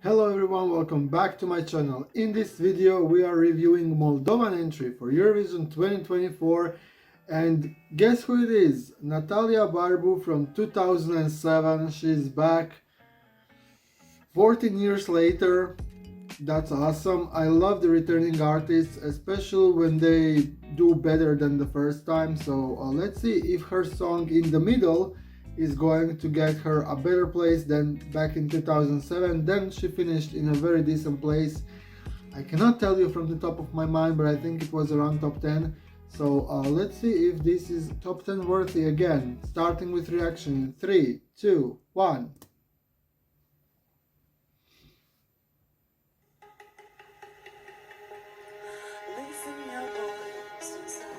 Hello everyone, welcome back to my channel. In this video we are reviewing Moldovan entry for Eurovision 2024 and guess who it is? Natalia Barbu from 2007. She's back 14 years later. That's awesome. I love the returning artists, especially when they do better than the first time. So let's see if her song In the Middle is going to get her a better place than back in 2007. Then she finished in a very decent place. I cannot tell you from the top of my mind, but I think it was around top 10. So let's see if this is top 10 worthy again. Starting with reaction in 3, 2, 1.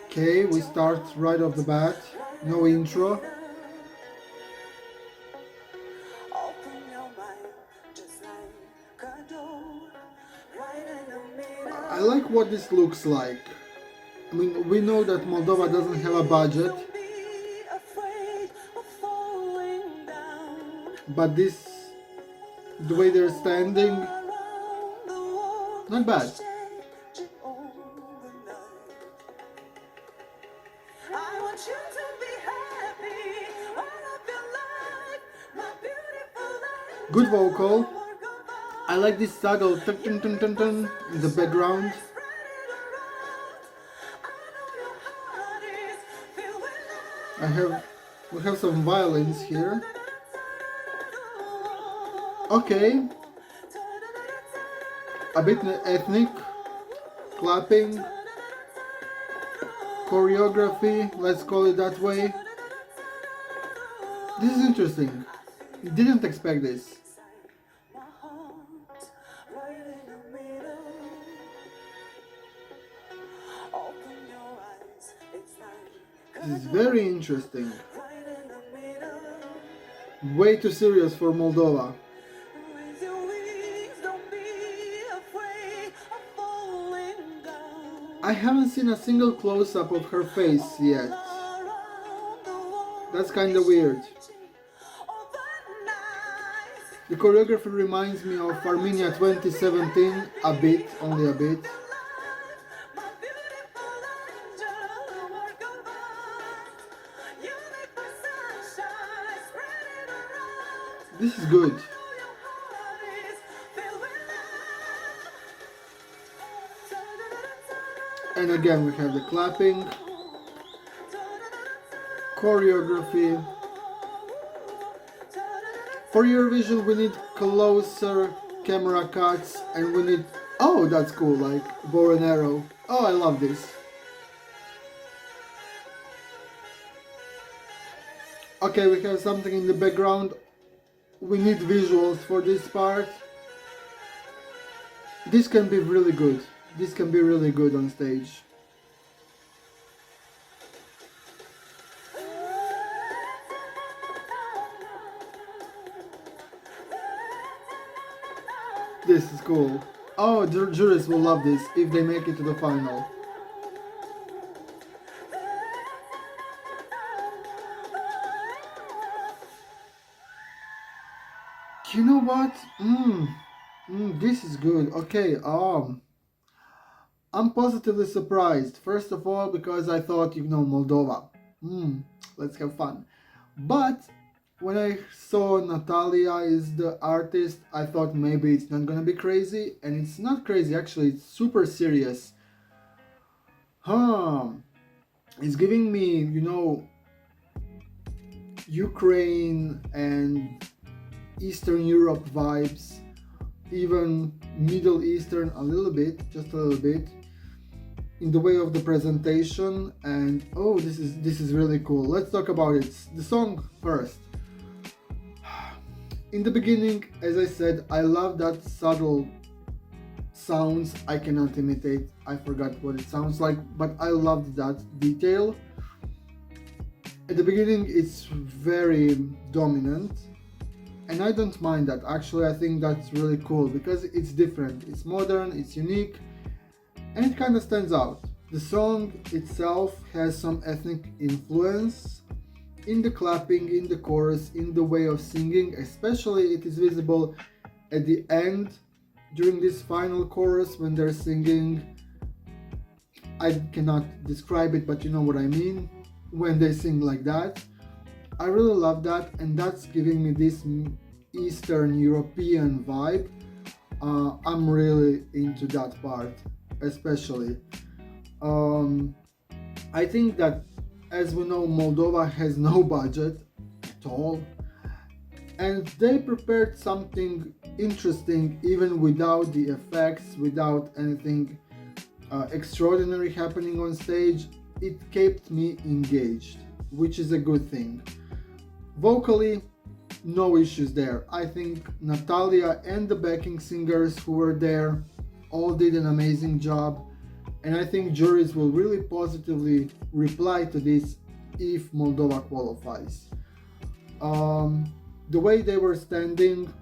Okay, we start right off the bat. No intro. I like what this looks like. I mean, we know that Moldova doesn't have a budget, but this, the way they're standing, not bad. Good vocal. I like this subtle tun tun tun tun tun in the background. We have some violins here. Okay. A bit ethnic. Clapping. Choreography, let's call it that way. This is interesting. Didn't expect this. This is very interesting. Way too serious for Moldova. I haven't seen a single close-up of her face yet. That's kinda weird. The choreography reminds me of Armenia 2017, a bit, only a bit. This is good. And again we have the clapping, choreography. For Eurovision we need closer camera cuts and we need... Oh, that's cool, like bow and arrow. Oh, I love this. Okay, we have something in the background. We need visuals for this part. This can be really good. This can be really good on stage. This is cool. Oh, the jurors will love this if they make it to the final. You know what? This is good. Okay, I'm positively surprised. First of all, because I thought, Moldova. Let's have fun. But when I saw Natalia is the artist, I thought maybe it's not gonna be crazy, and it's not crazy. Actually, it's super serious. It's giving me, Ukraine and Eastern Europe vibes, even Middle Eastern a little bit, just a little bit, in the way of the presentation. And oh, this is really cool. Let's talk about it. The song first. In the beginning, as I said, I love that subtle sounds I cannot imitate. I forgot what it sounds like, but I loved that detail. At the beginning, it's very dominant. And I don't mind that. Actually, I think that's really cool because it's different, it's modern, it's unique, and it kind of stands out. The song itself has some ethnic influence in the clapping, in the chorus, in the way of singing. Especially it is visible at the end, during this final chorus when they're singing, I cannot describe it, but you know what I mean, when they sing like that. I really love that, and that's giving me this Eastern European vibe. I'm really into that part, especially. Um, I think that, as we know, Moldova has no budget at all, and they prepared something interesting even without the effects, without anything extraordinary happening on stage. It kept me engaged, which is a good thing. Vocally, no issues there. I think Natalia and the backing singers who were there all did an amazing job, and I think juries will really positively reply to this if Moldova qualifies. The way they were standing,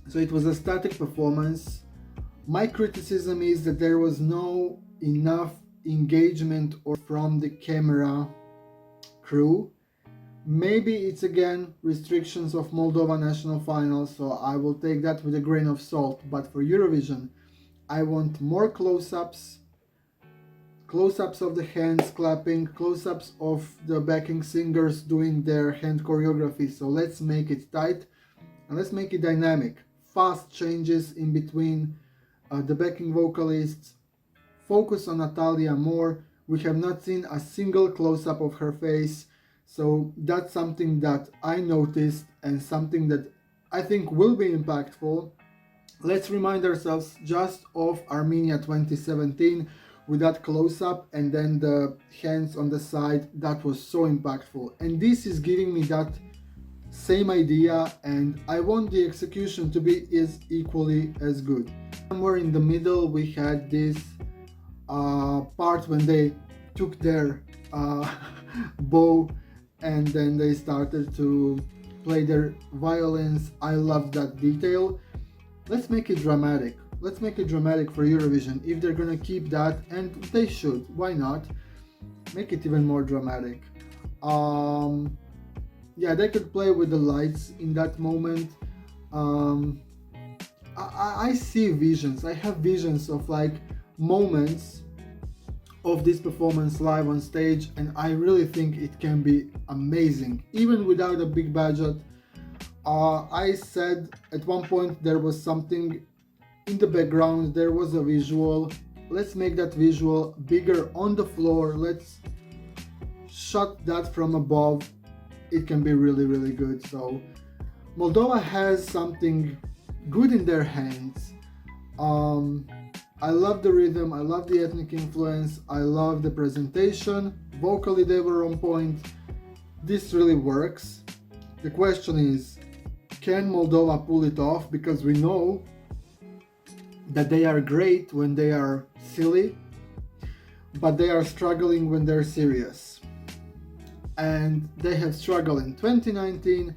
so it was a static performance. My criticism is that there was no enough engagement or from the camera crew. Maybe it's again restrictions of Moldova national finals, so I will take that with a grain of salt. But for Eurovision, I want more close-ups of the hands clapping, close-ups of the backing singers doing their hand choreography. So let's make it tight and let's make it dynamic. Fast changes in between the backing vocalists. Focus on Natalia more. We have not seen a single close-up of her face. So that's something that I noticed and something that I think will be impactful. Let's remind ourselves just of Armenia 2017 with that close-up and then the hands on the side. That was so impactful. And this is giving me that same idea, and I want the execution to be equally as good. Somewhere in the middle we had this part when they took their bow and then they started to play their violins. I love that detail. Let's make it dramatic. Let's make it dramatic for Eurovision. If they're gonna keep that, and they should, why not? Make it even more dramatic. Yeah, they could play with the lights in that moment. I see visions. I have visions of like moments of this performance live on stage, and I really think it can be amazing even without a big budget. I said at one point there was something in the background, there was a visual. Let's make that visual bigger on the floor. Let's shot that from above. It can be really, really good. So Moldova has something good in their hands. I love the rhythm, I love the ethnic influence, I love the presentation. Vocally they were on point. This really works. The question is, can Moldova pull it off? Because we know that they are great when they are silly, but they are struggling when they're serious. And they have struggled in 2019,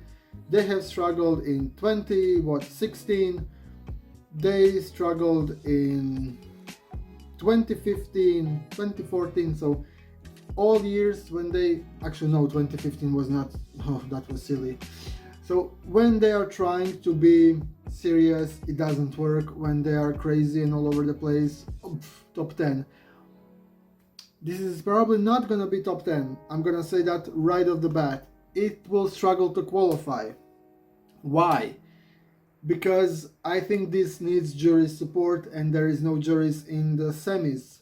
they have struggled in 2016, they struggled in 2015, 2014, so all years when they, actually no, 2015 was not, oh, that was silly. So when they are trying to be serious, it doesn't work. When they are crazy and all over the place, top 10. This is probably not gonna be top 10. I'm gonna say that right off the bat. It will struggle to qualify. Why? Because I think this needs jury support and there is no juries in the semis.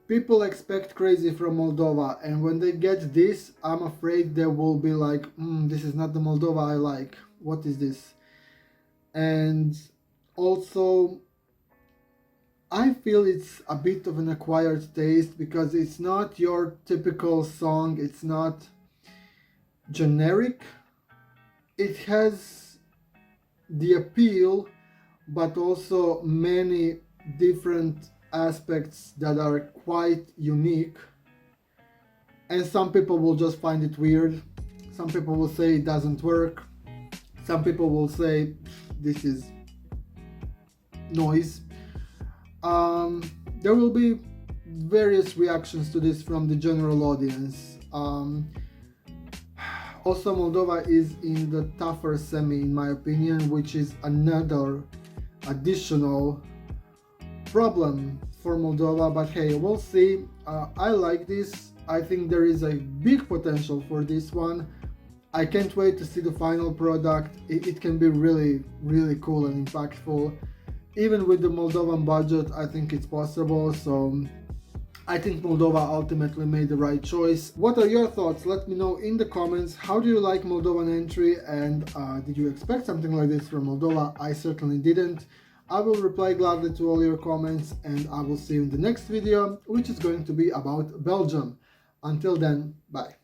People expect crazy from Moldova, and when they get this, I'm afraid they will be like, this is not the Moldova I like. What is this? And also, I feel it's a bit of an acquired taste because it's not your typical song, it's not generic. It has the appeal, but also many different aspects that are quite unique. And some people will just find it weird. Some people will say it doesn't work. Some people will say this is noise. There will be various reactions to this from the general audience. Also, Moldova is in the tougher semi, in my opinion, which is another additional problem for Moldova. But hey, we'll see. I like this. I think there is a big potential for this one. I can't wait to see the final product. It can be really, really cool and impactful. Even with the Moldovan budget, I think it's possible. So I think Moldova ultimately made the right choice. What are your thoughts? Let me know in the comments. How do you like Moldovan entry, and did you expect something like this from Moldova? I certainly didn't. I will reply gladly to all your comments, and I will see you in the next video, which is going to be about Belgium. Until then, bye.